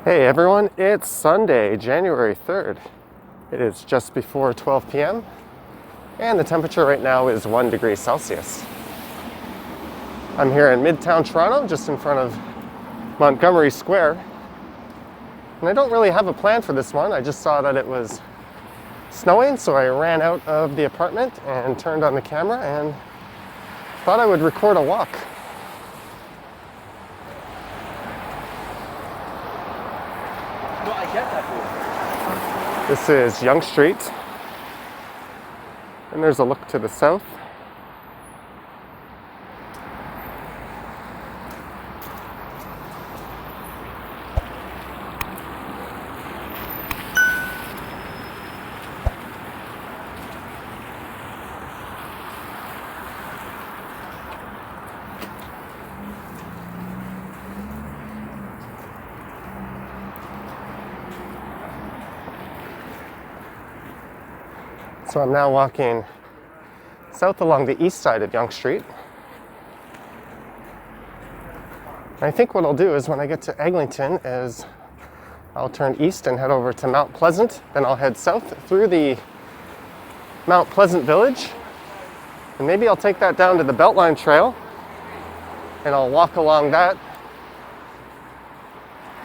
Hey everyone, it's Sunday, January 3rd. It is just before 12 p.m. and the temperature right now is 1 degree Celsius. I'm here in Midtown Toronto, just in front of Montgomery Square. And I don't really have a plan for this one. I just saw that it was snowing, so I ran out of the apartment and turned on the camera and thought I would record a walk. This is Yonge Street, and there's a look to the south. So I'm now walking south along the east side of Yonge Street. I think what I'll do is when I get to Eglinton is I'll turn east and head over to Mount Pleasant. Then I'll head south through the Mount Pleasant Village. And maybe I'll take that down to the Beltline Trail and I'll walk along that.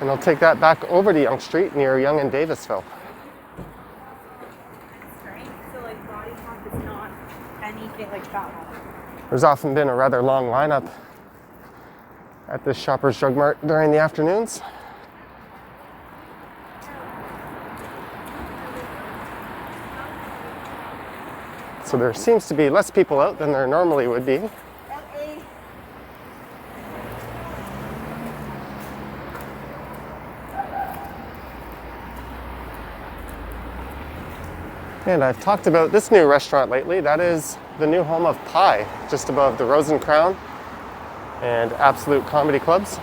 And I'll take that back over to Yonge Street near Yonge and Davisville. There's often been a rather long lineup at this Shoppers Drug Mart during the afternoons. So there seems to be less people out than there normally would be. And I've talked about this new restaurant lately. That is the new home of Pie, just above the Rose and Crown and Absolute Comedy Clubs.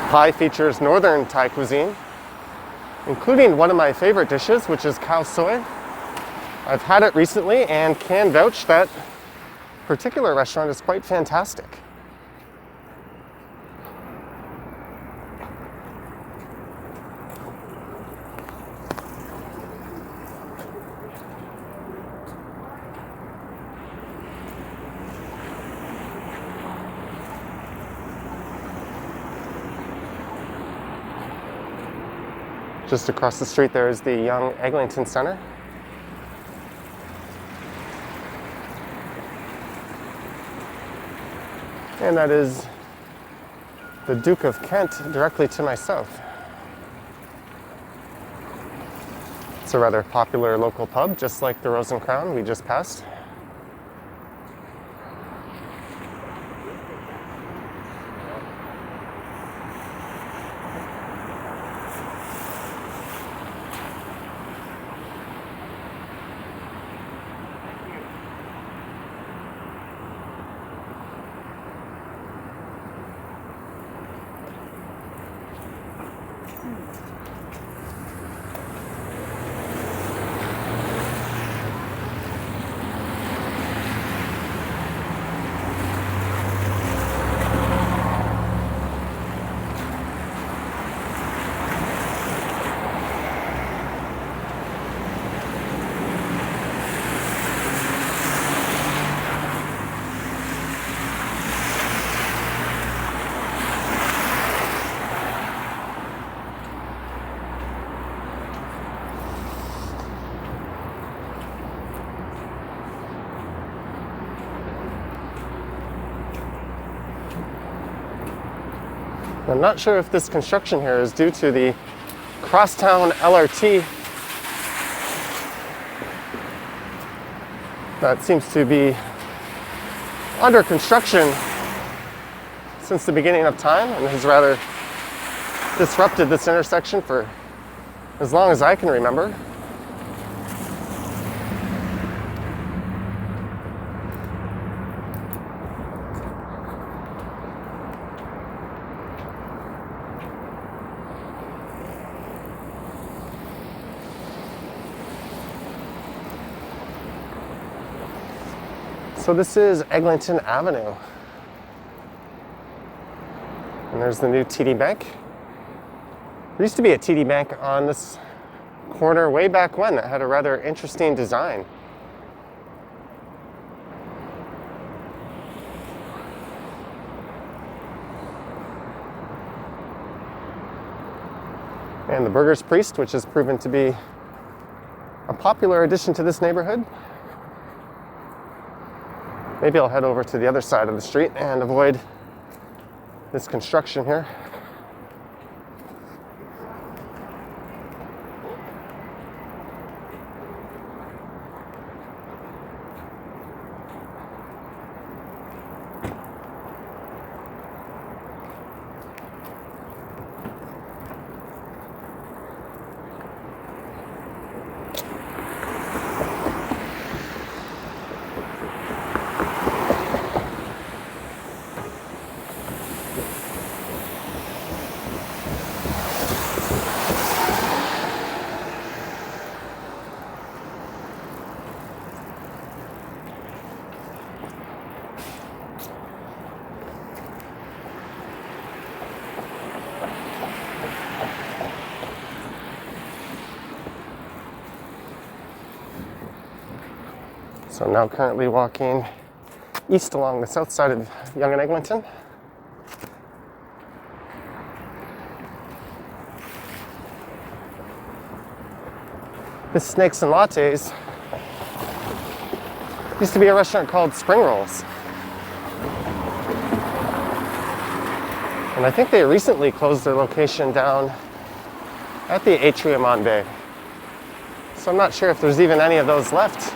Pie features northern Thai cuisine, including one of my favorite dishes, which is khao soi. I've had it recently and can vouch that particular restaurant is quite fantastic. Just across the street there is the Yonge and Eglinton Center. And that is the Duke of Kent directly to my south. It's a rather popular local pub, just like the Rose and Crown we just passed. I'm not sure if this construction here is due to the Crosstown LRT that seems to be under construction since the beginning of time and has rather disrupted this intersection for as long as I can remember. So this is Eglinton Avenue. And there's the new TD Bank. There used to be a TD Bank on this corner way back when that had a rather interesting design. And the Burger's Priest, which has proven to be a popular addition to this neighborhood. Maybe I'll head over to the other side of the street and avoid this construction here. So I'm now currently walking east along the south side of Yonge and Eglinton. This Snakes and Lattes used to be a restaurant called Spring Rolls. And I think they recently closed their location down at the Atrium on Bay. So I'm not sure if there's even any of those left.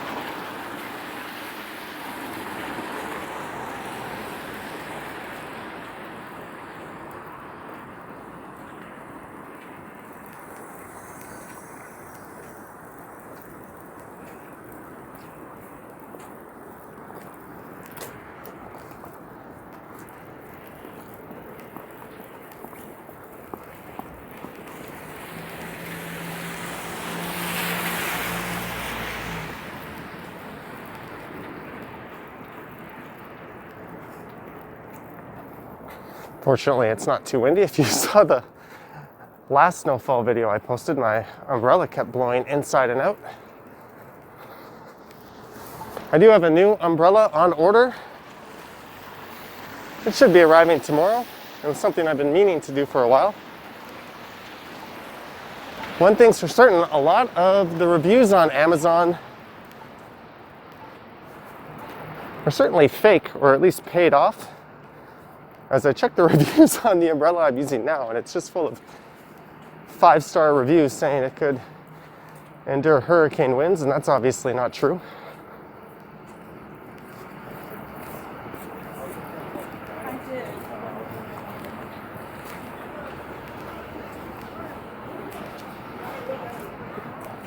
Fortunately, it's not too windy. If you saw the last snowfall video I posted, my umbrella kept blowing inside and out. I do have a new umbrella on order. It should be arriving tomorrow. It was something I've been meaning to do for a while. One thing's for certain, a lot of the reviews on Amazon are certainly fake, or at least paid off. As I check the reviews on the umbrella I'm using now, and it's just full of 5-star reviews saying it could endure hurricane winds, and that's obviously not true.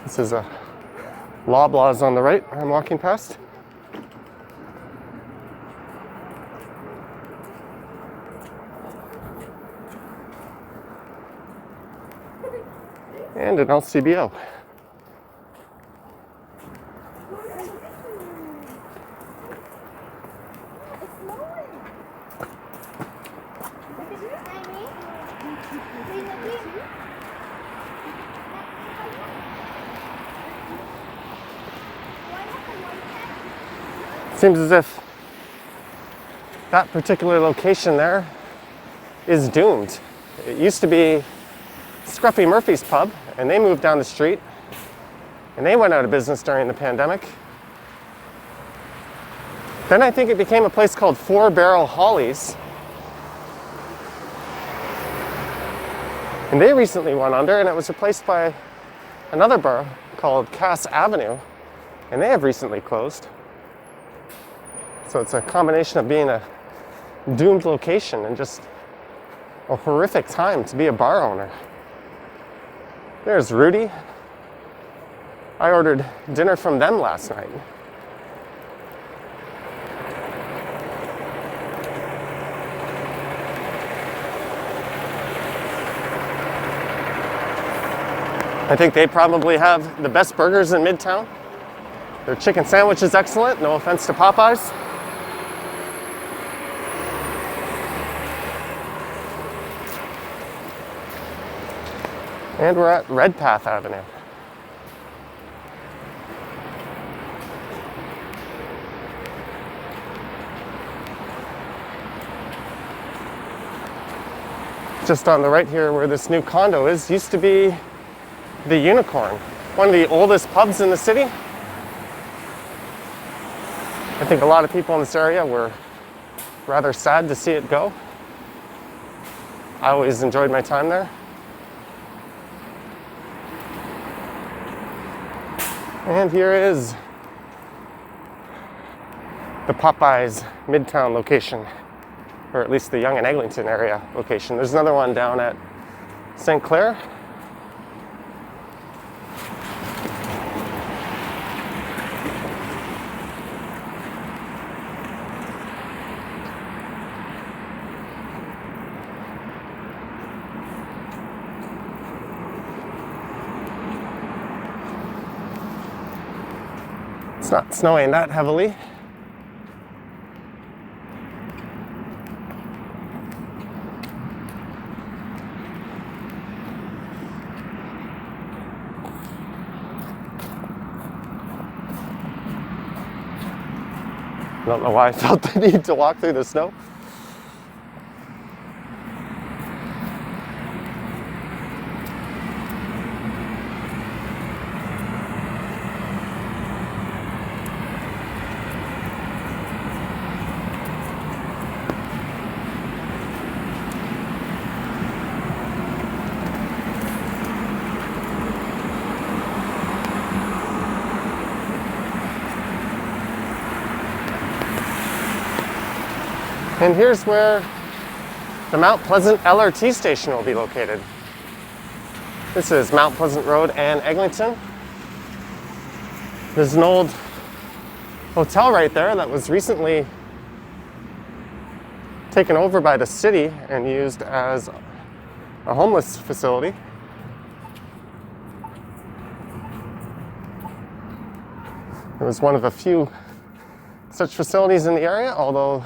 This is a Loblaws on the right I'm walking past. And an LCBO. Seems as if that particular location there is doomed. It used to be Scruffy Murphy's Pub, and they moved down the street, and they went out of business during the pandemic. Then I think it became a place called Four Barrel Hollies, and they recently went under, and it was replaced by another bar called Cass Avenue, and they have recently closed. So it's a combination of being a doomed location and just a horrific time to be a bar owner. There's Rudy. I ordered dinner from them last night. I think they probably have the best burgers in Midtown. Their chicken sandwich is excellent, no offense to Popeyes. And we're at Redpath Avenue. Just on the right here where this new condo is, used to be the Unicorn, one of the oldest pubs in the city. I think a lot of people in this area were rather sad to see it go. I always enjoyed my time there. And here is the Popeyes Midtown location, or at least the Yonge and Eglinton area location. There's another one down at St. Clair. It's not snowing that heavily. I don't know why I felt the need to walk through the snow. And here's where the Mount Pleasant LRT station will be located. This is Mount Pleasant Road and Eglinton. There's an old hotel right there that was recently taken over by the city and used as a homeless facility. It was one of a few such facilities in the area, although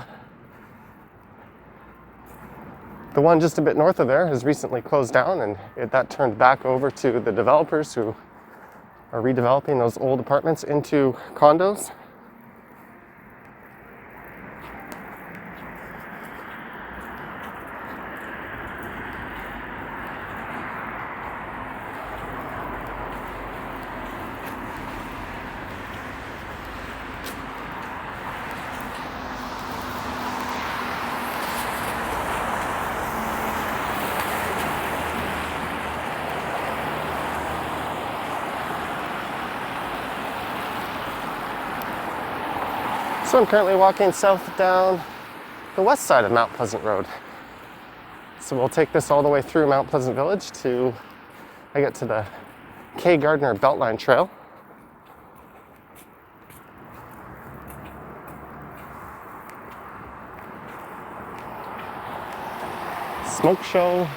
the one just a bit north of there has recently closed down, and that turned back over to the developers who are redeveloping those old apartments into condos. So I'm currently walking south down the west side of Mount Pleasant Road. So we'll take this all the way through Mount Pleasant Village to, I get to the Gardner Beltline Trail. Smoke show,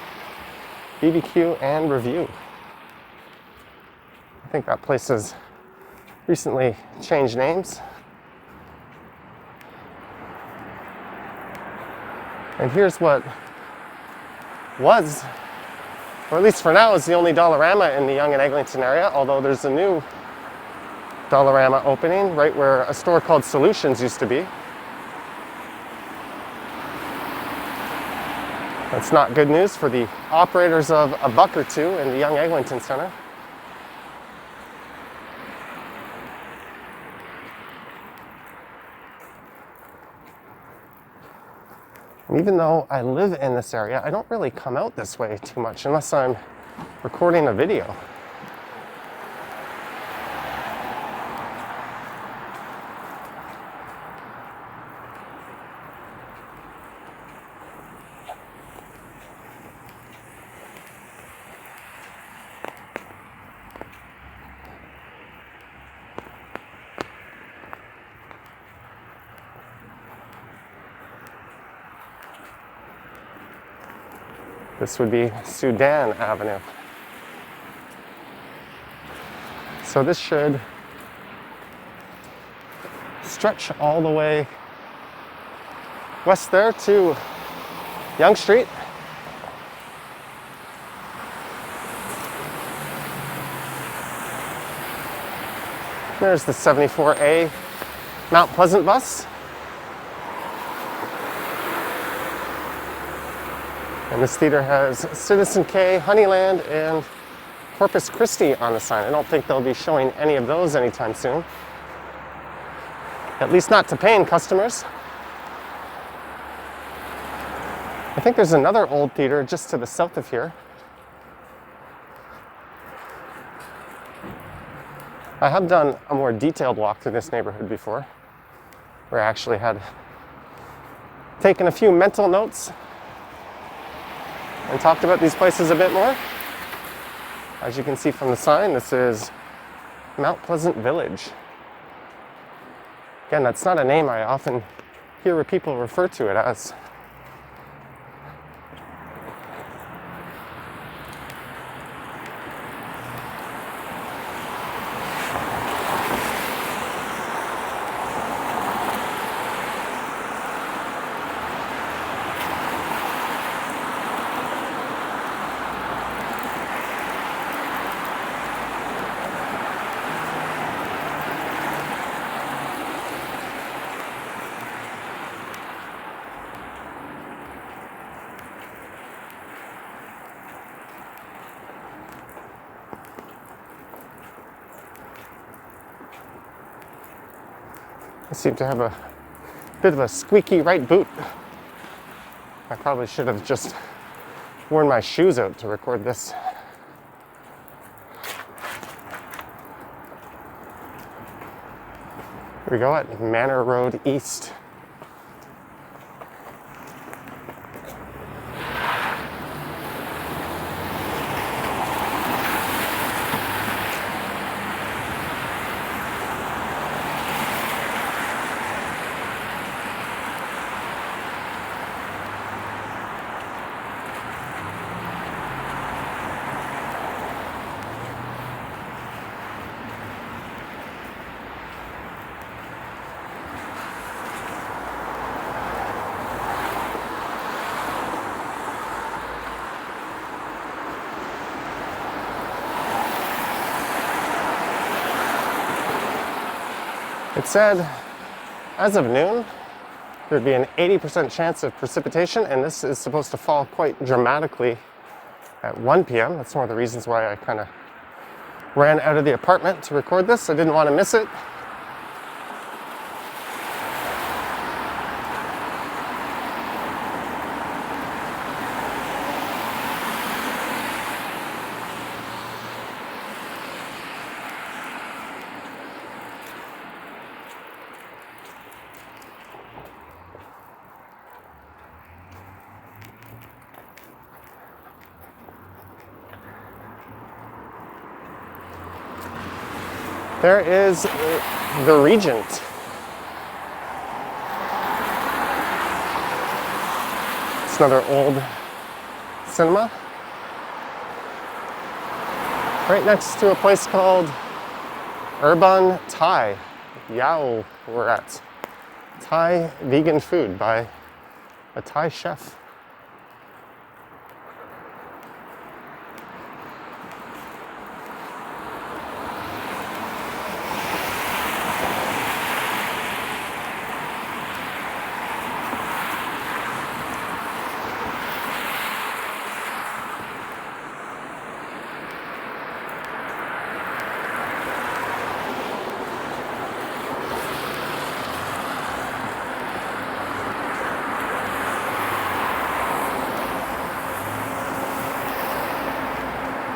BBQ, and review. I think that place has recently changed names. And here's what was, or at least for now, is the only Dollarama in the Yonge and Eglinton area, although there's a new Dollarama opening right where a store called Solutions used to be. That's not good news for the operators of a buck or two in the Yonge Eglinton Center. And even though I live in this area, I don't really come out this way too much unless I'm recording a video. This would be Sudan Avenue. So this should stretch all the way west there to Yonge Street. There's the 74A Mount Pleasant bus. And this theater has Citizen K, Honeyland, and Corpus Christi on the sign. I don't think they'll be showing any of those anytime soon. At least not to paying customers. I think there's another old theater just to the south of here. I have done a more detailed walk through this neighborhood before, where I actually had taken a few mental notes and talked about these places a bit more. As you can see from the sign, this is Mount Pleasant Village. Again, that's not a name I often hear people refer to it as. I seem to have a bit of a squeaky right boot. I probably should have just worn my shoes out to record this. Here we go at Manor Road East. It said, as of noon, there'd be an 80% chance of precipitation, and this is supposed to fall quite dramatically at 1 p.m. That's one of the reasons why I kind of ran out of the apartment to record this. I didn't want to miss it. There is the Regent. It's another old cinema. Right next to a place called Urban Thai. Yao, we're at. Thai vegan food by a Thai chef.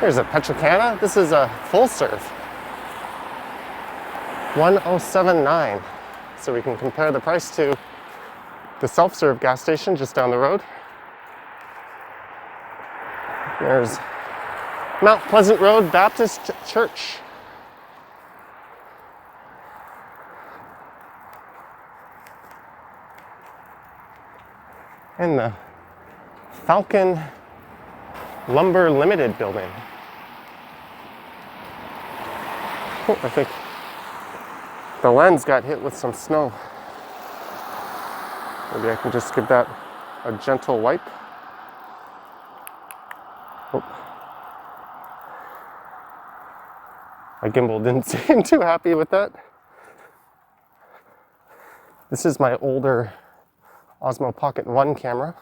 Here's a Petrocana. This is a full serve. 1079. So we can compare the price to the self-serve gas station just down the road. There's Mount Pleasant Road Baptist Church. And the Falcon Lumber Limited building. Oh, I think the lens got hit with some snow. Maybe I can just give that a gentle wipe. Oh. My gimbal didn't seem too happy with that. This is my older Osmo Pocket 1 camera.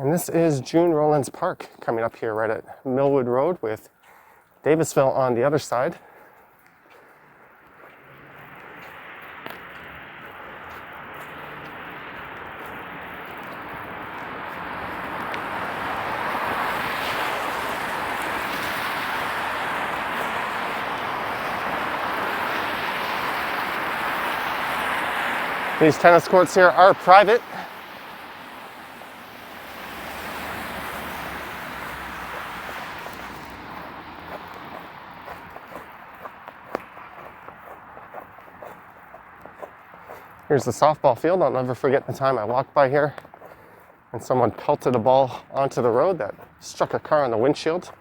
And this is June Rowlands Park coming up here right at Millwood Road with Davisville on the other side. These tennis courts here are private. Here's the softball field. I'll never forget the time I walked by here and someone pelted a ball onto the road that struck a car on the windshield.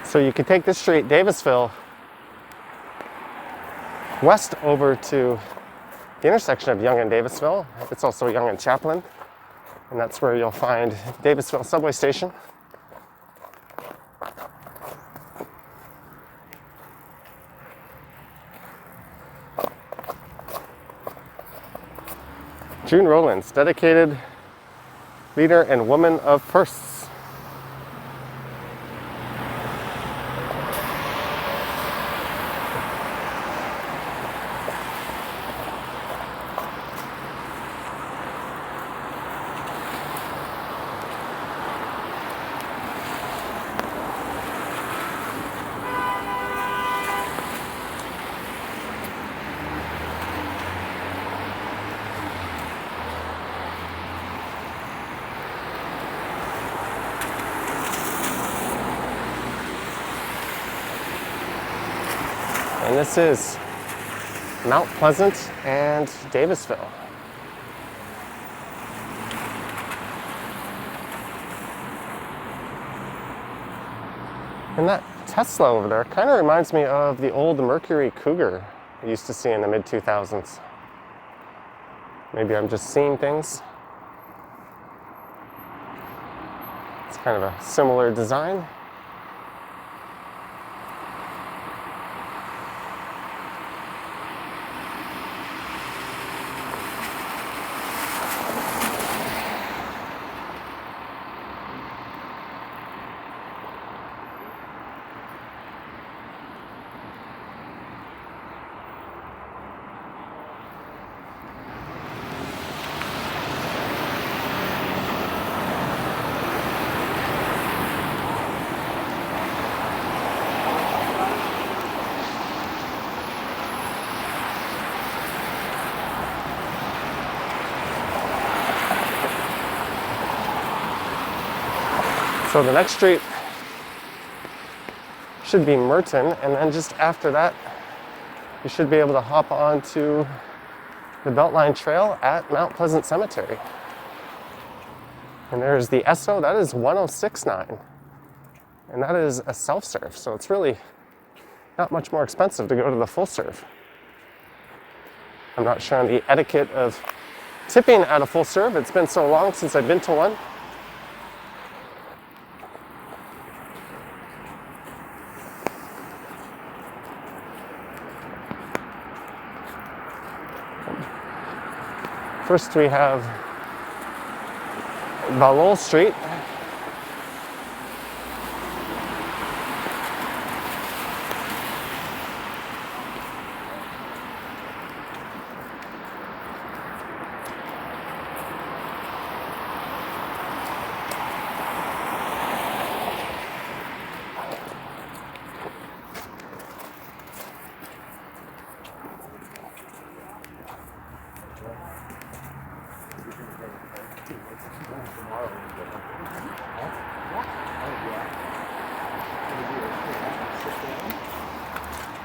So you could take this street, Davisville, west over to the intersection of Yonge and Davisville. It's also Yonge and Chaplin, and that's where you'll find Davisville subway station. June Rowlands, dedicated leader and woman of firsts. And this is Mount Pleasant and Davisville. And that Tesla over there kind of reminds me of the old Mercury Cougar I used to see in the mid-2000s. Maybe I'm just seeing things. It's kind of a similar design. So the next street should be Merton, and then just after that, you should be able to hop onto the Beltline Trail at Mount Pleasant Cemetery. And there's the Esso, that is 1069. And that is a self-serve, so it's really not much more expensive to go to the full serve. I'm not sure on the etiquette of tipping at a full serve. It's been so long since I've been to one. First we have Valol Street.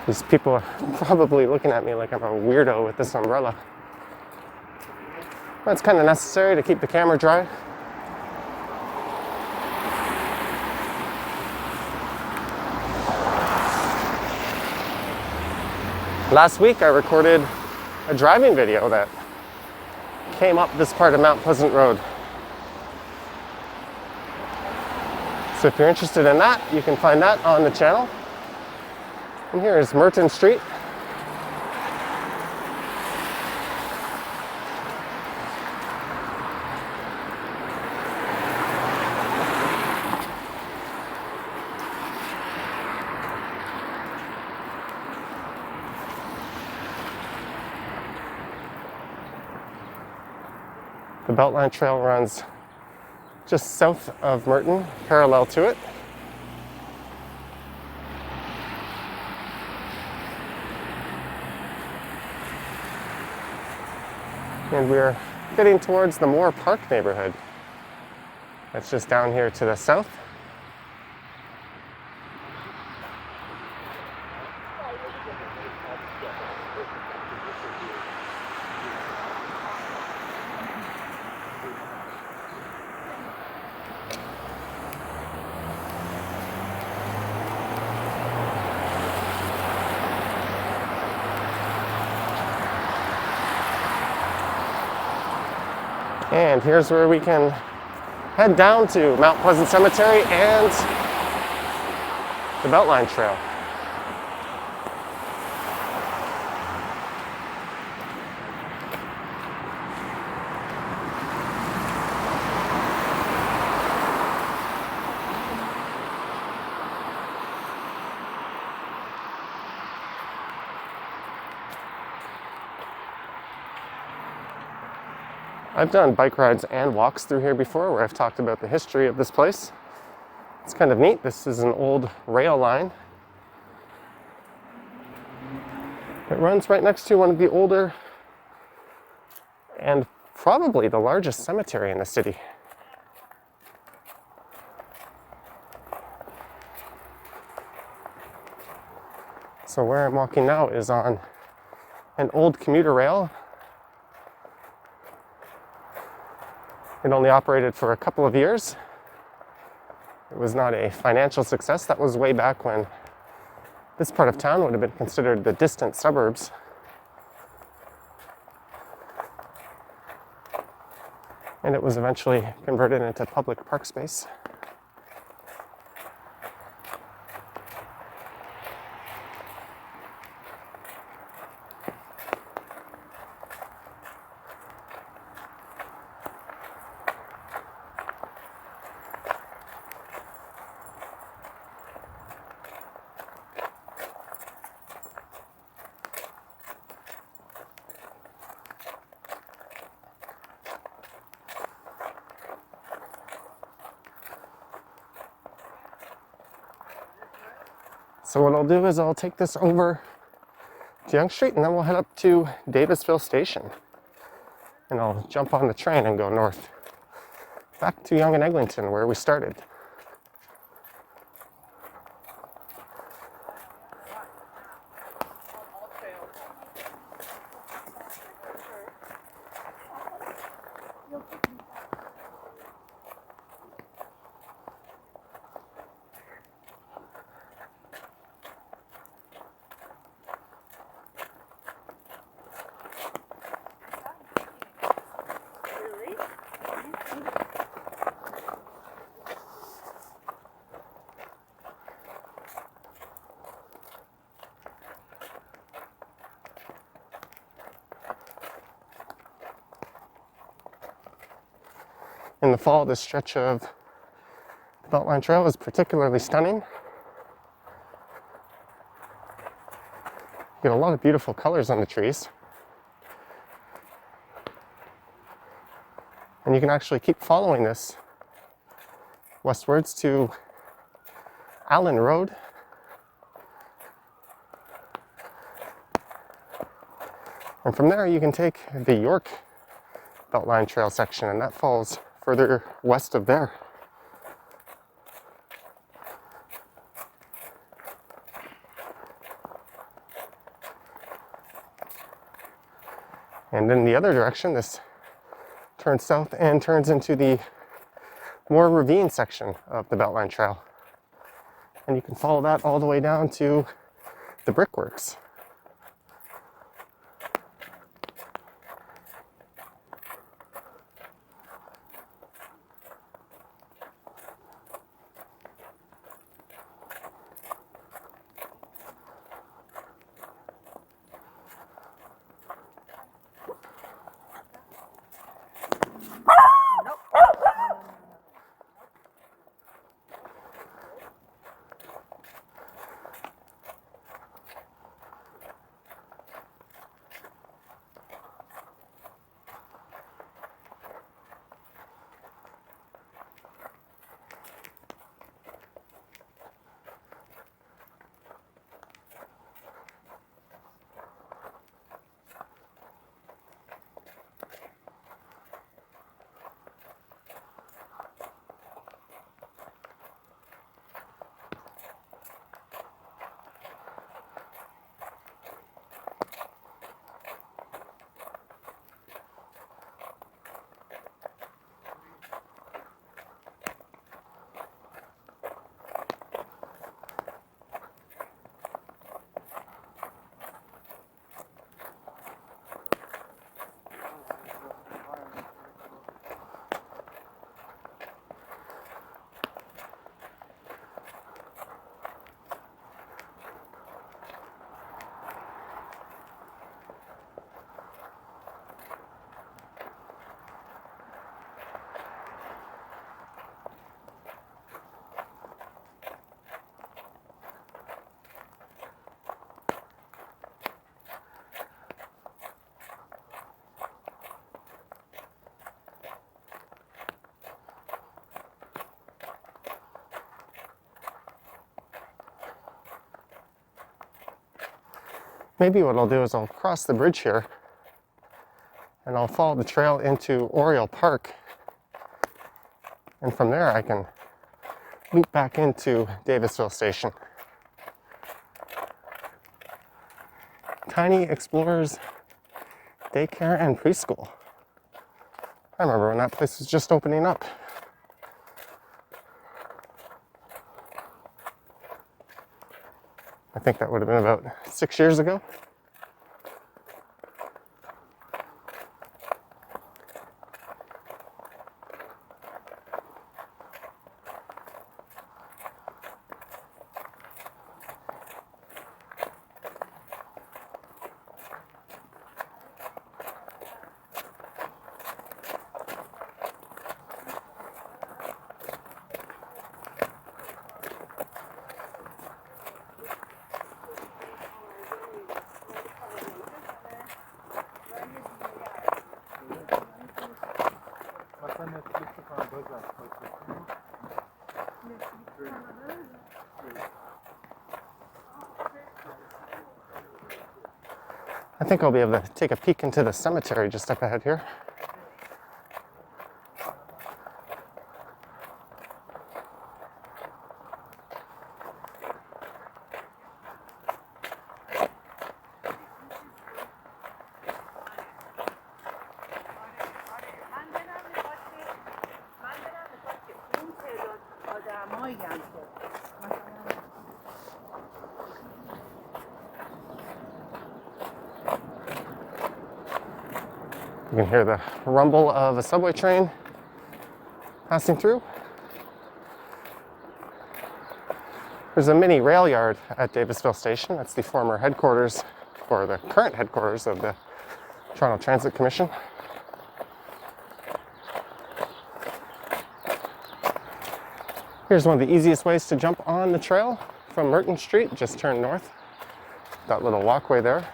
These people are probably looking at me like I'm a weirdo with this umbrella. But it's kind of necessary to keep the camera dry. Last week I recorded a driving video that came up this part of Mount Pleasant Road. So if you're interested in that, you can find that on the channel. And here is Merton Street. The Beltline Trail runs just south of Merton, parallel to it. And we're getting towards the Moore Park neighborhood. That's just down here to the south. And here's where we can head down to Mount Pleasant Cemetery and the Beltline Trail. I've done bike rides and walks through here before where I've talked about the history of this place. It's kind of neat. This is an old rail line. It runs right next to one of the older and probably the largest cemetery in the city. So where I'm walking now is on an old commuter rail. It only operated for a couple of years. It was not a financial success. That was way back when this part of town would have been considered the distant suburbs. And it was eventually converted into public park space. So what I'll do is I'll take this over to Yonge Street and then we'll head up to Davisville Station. And I'll jump on the train and go north, back to Yonge and Eglinton where we started. In the fall, this stretch of the Beltline Trail is particularly stunning. You get a lot of beautiful colors on the trees. And you can actually keep following this westwards to Allen Road. And from there you can take the York Beltline Trail section, and that falls further west of there. And in the other direction, this turns south and turns into the more ravine section of the Beltline Trail. And you can follow that all the way down to the brickworks. Maybe what I'll do is I'll cross the bridge here and I'll follow the trail into Oriole Park. And from there I can loop back into Davisville Station. Tiny Explorers Daycare and Preschool. I remember when that place was just opening up. I think that would have been about 6 years ago. I think I'll be able to take a peek into the cemetery just up ahead here. You can hear the rumble of a subway train passing through. There's a mini rail yard at Davisville Station. That's the former headquarters, or the current headquarters of the Toronto Transit Commission. Here's one of the easiest ways to jump on the trail from Merton Street. Just turn north. That little walkway there.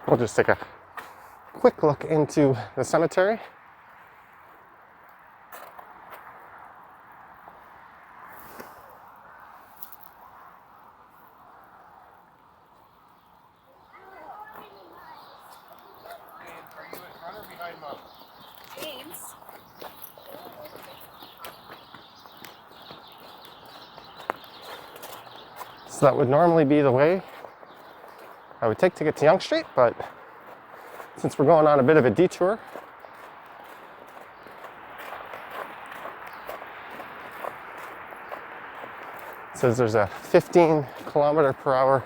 We'll just take a quick look into the cemetery. So that would normally be the way I would take to get to Yonge Street, but since we're going on a bit of a detour, it says there's a 15-kilometer-per-hour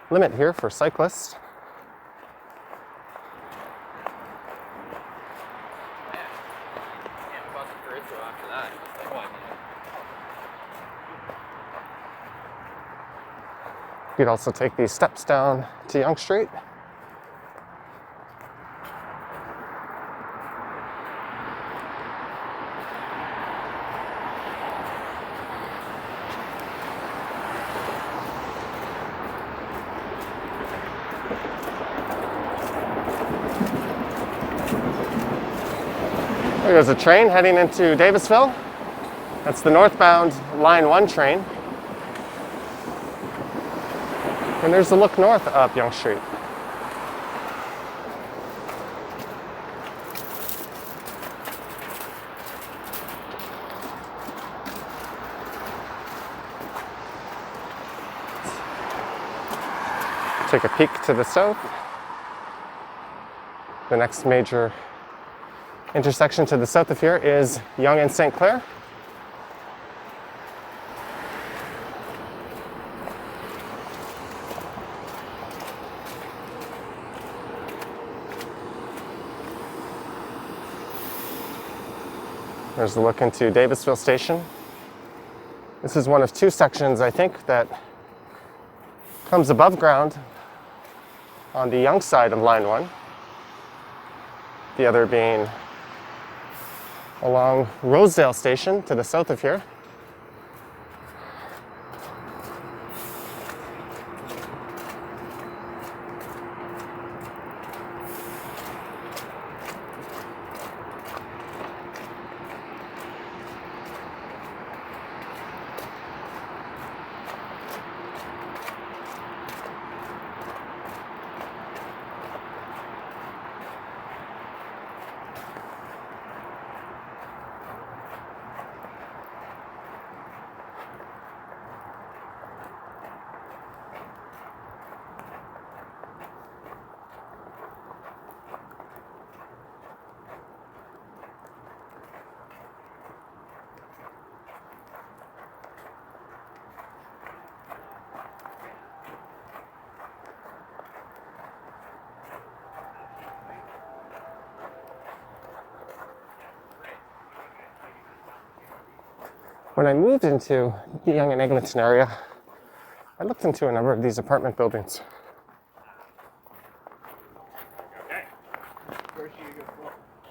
limit here for cyclists. You could also take these steps down to Yonge Street. There's a train heading into Davisville. That's the northbound Line 1 train. And there's a look north up Yonge Street. Take a peek to the south. The next major intersection to the south of here is Yonge and St. Clair. There's a look into Davisville Station. This is one of two sections, I think, that comes above ground on the Yonge side of Line 1. The other being along Rosedale Station to the south of here. When I moved into the Yonge and Eglinton area, I looked into a number of these apartment buildings.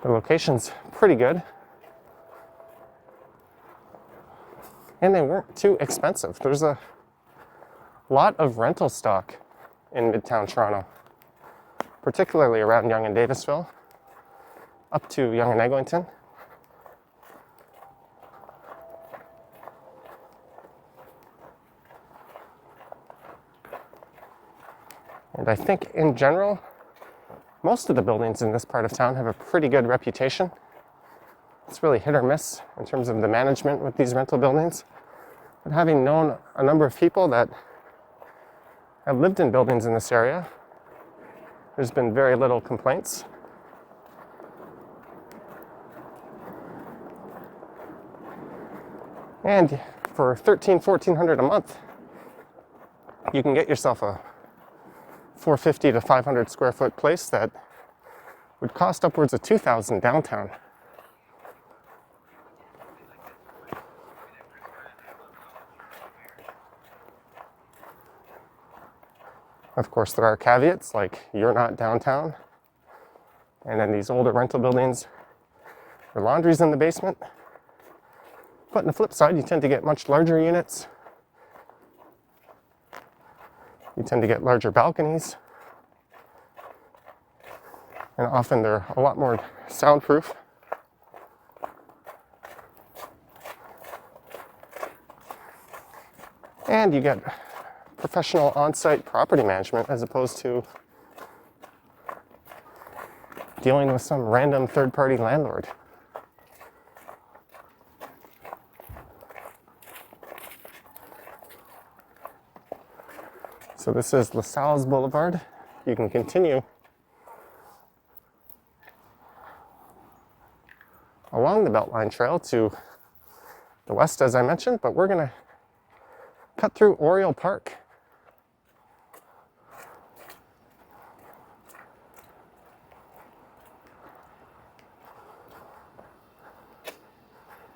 The location's pretty good. And they weren't too expensive. There's a lot of rental stock in Midtown Toronto, particularly around Yonge and Davisville, up to Yonge and Eglinton. And I think in general, most of the buildings in this part of town have a pretty good reputation. It's really hit or miss in terms of the management with these rental buildings. But having known a number of people that have lived in buildings in this area, there's been very little complaints. And for $1,300-1,400 a month, you can get yourself a 450 to 500 square foot place that would cost upwards of $2,000 downtown. Of course, there are caveats, like you're not downtown, and then these older rental buildings, their laundry's in the basement. But on the flip side, you tend to get much larger units. You tend to get larger balconies. And often they're a lot more soundproof. And you get professional on-site property management as opposed to dealing with some random third-party landlord. So this is Lascelles Boulevard. You can continue along the Beltline Trail to the west, as I mentioned, but we're gonna cut through Oriole Park.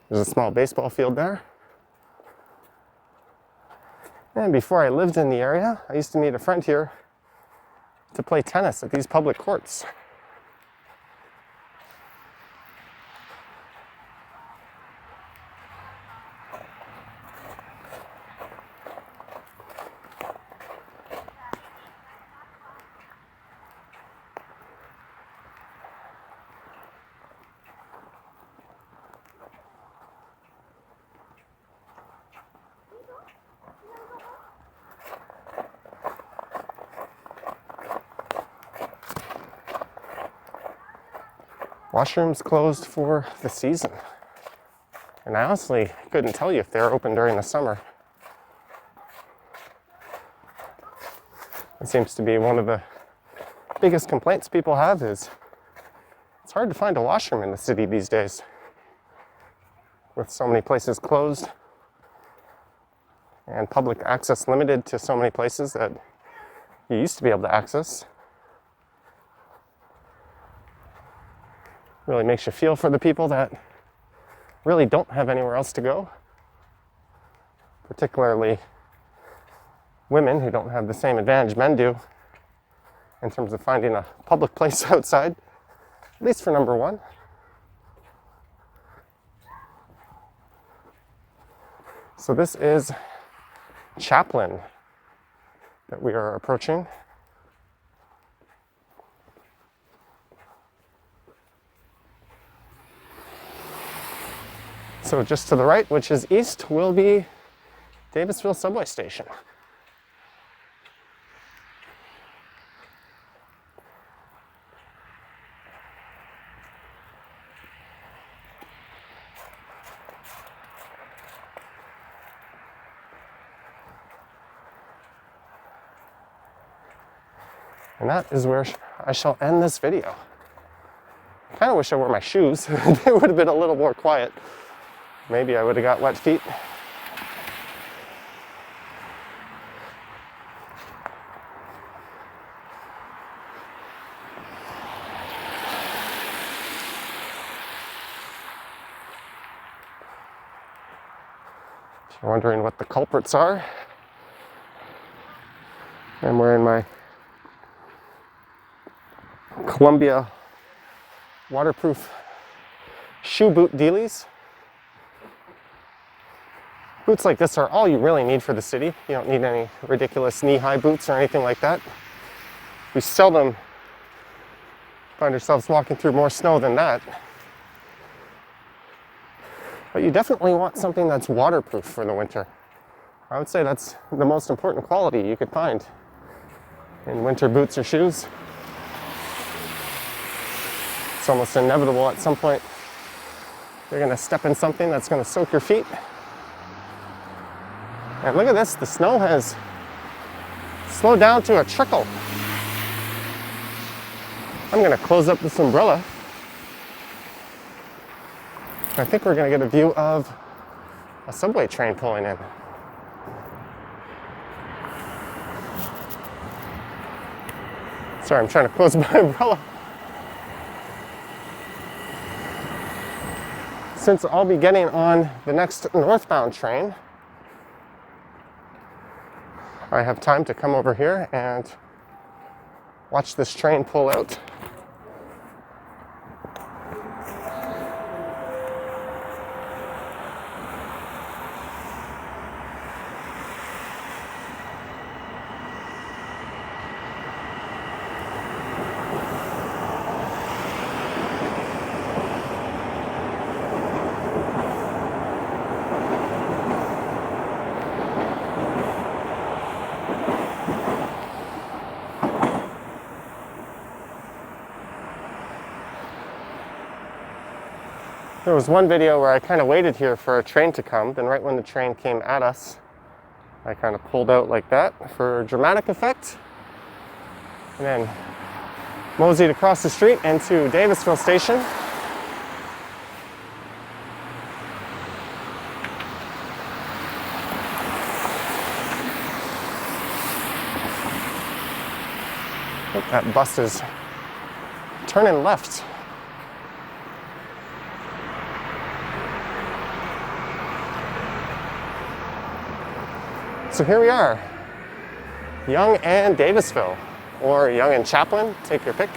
There's a small baseball field there. And before I lived in the area, I used to meet a friend here to play tennis at these public courts. Washrooms closed for the season. And I honestly couldn't tell you if they're open during the summer. It seems to be one of the biggest complaints people have is it's hard to find a washroom in the city these days. With so many places closed and public access limited to so many places that you used to be able to access. Really makes you feel for the people that really don't have anywhere else to go, particularly women who don't have the same advantage men do in terms of finding a public place outside, at least for number one. So this is Chaplin that we are approaching. So just to the right, which is east, will be Davisville subway station. And that is where I shall end this video. I kind of wish I wore my shoes. They would have been a little more quiet. Maybe I would have got wet feet. If you're wondering what the culprits are, I'm wearing my Columbia waterproof shoe boot dealies. Boots like this are all you really need for the city. You don't need any ridiculous knee-high boots or anything like that. We seldom find ourselves walking through more snow than that. But you definitely want something that's waterproof for the winter. I would say that's the most important quality you could find in winter boots or shoes. It's almost inevitable at some point you're going to step in something that's going to soak your feet. And look at this, the snow has slowed down to a trickle. I'm going to close up this umbrella. I think we're going to get a view of a subway train pulling in. Sorry, I'm trying to close my umbrella. Since I'll be getting on the next northbound train, I have time to come over here and watch this train pull out. There was one video where I kind of waited here for a train to come, then right when the train came at us, I kind of pulled out like that for dramatic effect, and then moseyed across the street into Davisville Station. Oh, that bus is turning left. So here we are, Yonge and Davisville, or Yonge and Chaplin, take your pick.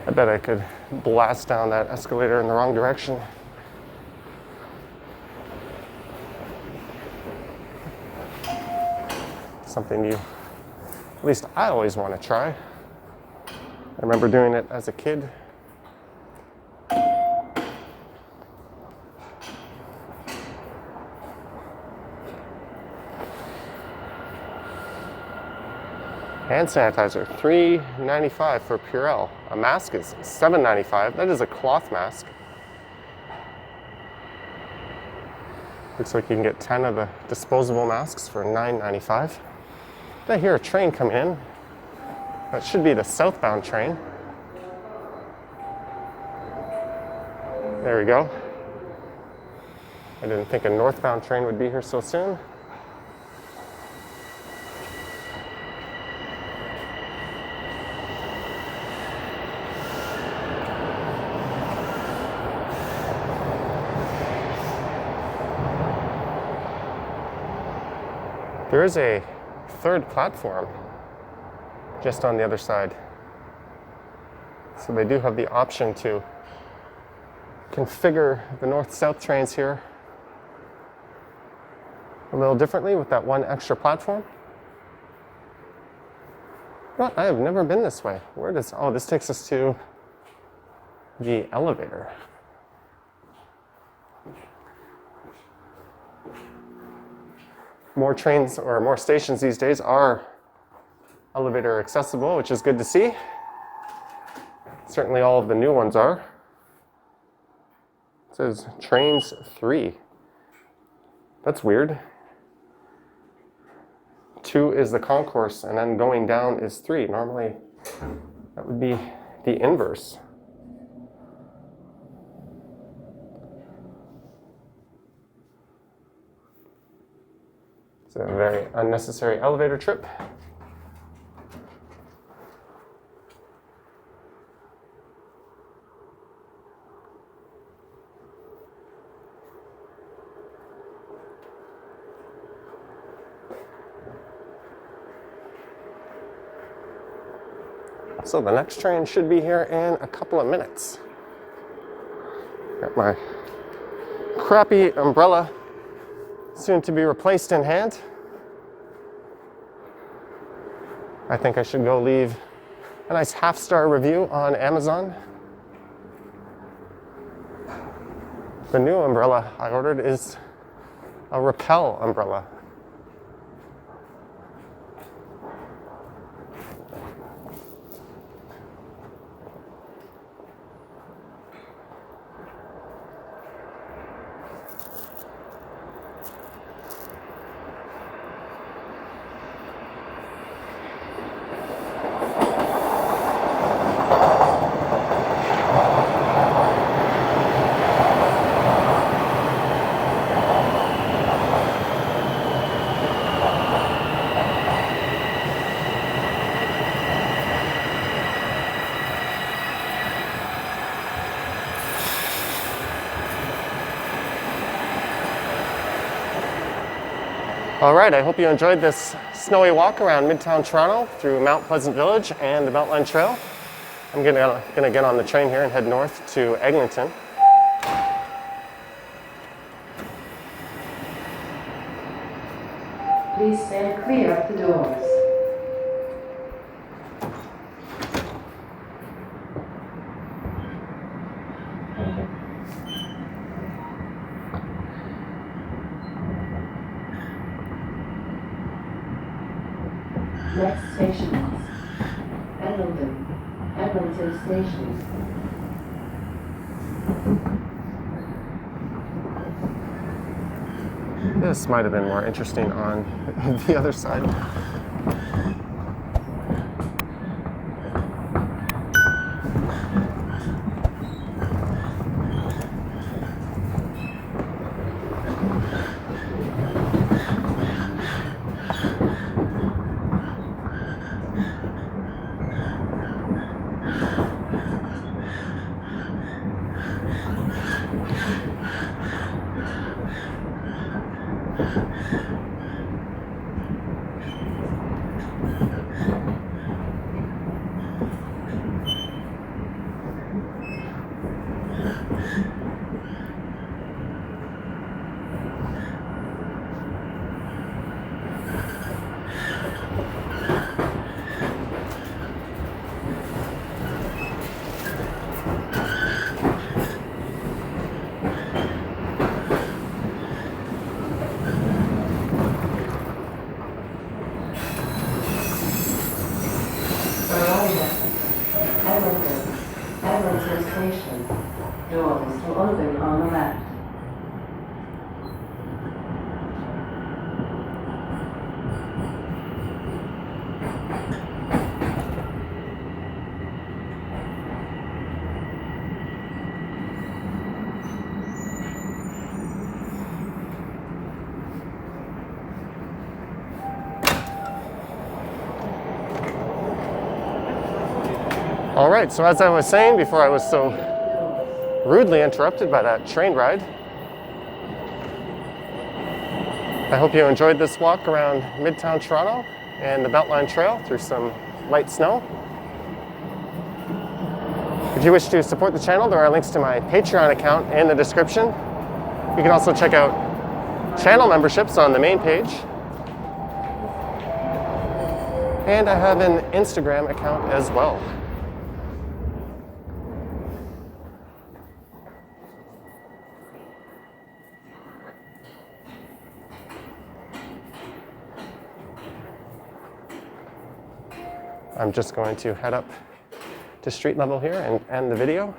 I bet I could blast down that escalator in the wrong direction. Something at least I always want to try. I remember doing it as a kid. Hand sanitizer, $3.95 for Purell. A mask is $7.95. That is a cloth mask. Looks like you can get 10 of the disposable masks for $9.95. I hear a train coming in. That should be the southbound train. There we go. I didn't think a northbound train would be here so soon. There is a third platform just on the other side. So they do have the option to configure the north-south trains here a little differently with that one extra platform. What? I have never been this way. Where does, oh, this takes us to the elevator. More trains or more stations these days are elevator accessible, which is good to see. Certainly all of the new ones are. It says trains 3. That's weird. 2 is the concourse, and then going down is 3. Normally that would be the inverse. It's a very unnecessary elevator trip. So the next train should be here in a couple of minutes. Got my crappy umbrella soon to be replaced in hand. I think I should go leave a nice half-star review on Amazon. The new umbrella I ordered is a rappel umbrella. All right, I hope you enjoyed this snowy walk around Midtown Toronto through Mount Pleasant Village and the Beltline Trail. I'm gonna get on the train here and head north to Eglinton. Please stand clear of the doors. Next station is Eglinton Station. This might have been more interesting on the other side. Eglinton Station. Doors will open on the left. All right, so as I was saying before I was so rudely interrupted by that train ride, I hope you enjoyed this walk around Midtown Toronto and the Beltline Trail through some light snow. If you wish to support the channel, there are links to my Patreon account in the description. You can also check out channel memberships on the main page. And I have an Instagram account as well. I'm just going to head up to street level here and end the video.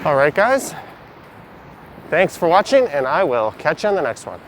All right, guys, thanks for watching, and I will catch you on the next one.